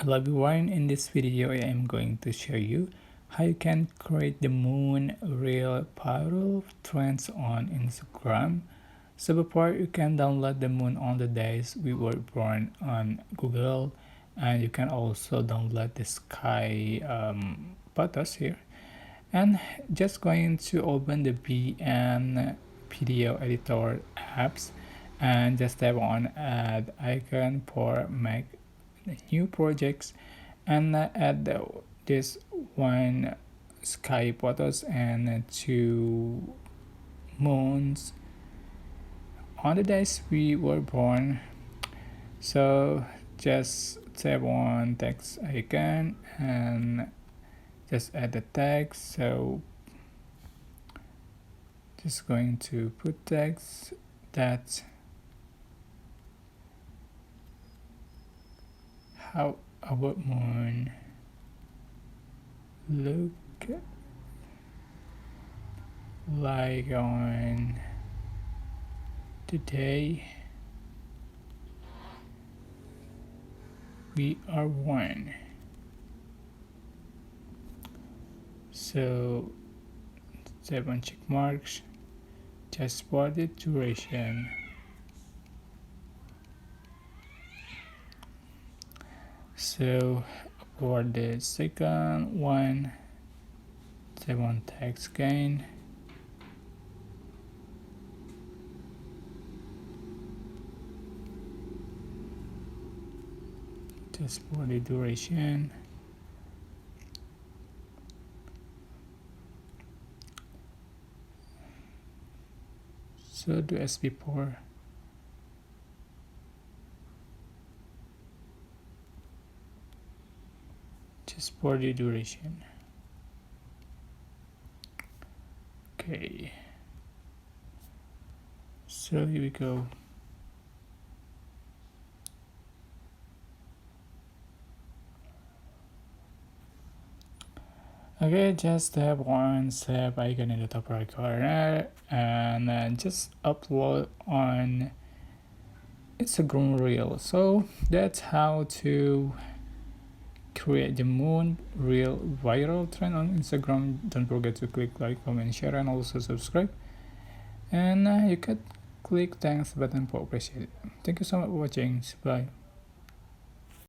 Hello everyone, in this video I am going to show you how you can create the moon reel viral trends on Instagram. So before, you can download the moon on the days we were born on Google, and you can also download the sky photos here, and just going to open the VN video editor apps and just tap on add icon for make new projects, and add this one sky photos and two moons on the days we were born. So just tap on text icon and just add the text. So just going to put text that how our moon look like on today we are one. So 7 check marks just for the duration. So for the second one, 7 text gain. Just for the duration. So do as before. Just for the duration. Okay. So here we go. Okay, just tap on save icon in the top right corner and just upload on Instagram reel. So that's how to create the moon reel viral trend on Instagram. Don't forget to click like, comment, share, and also subscribe. And you can click thanks button for appreciate it. Thank you so much for watching. Bye.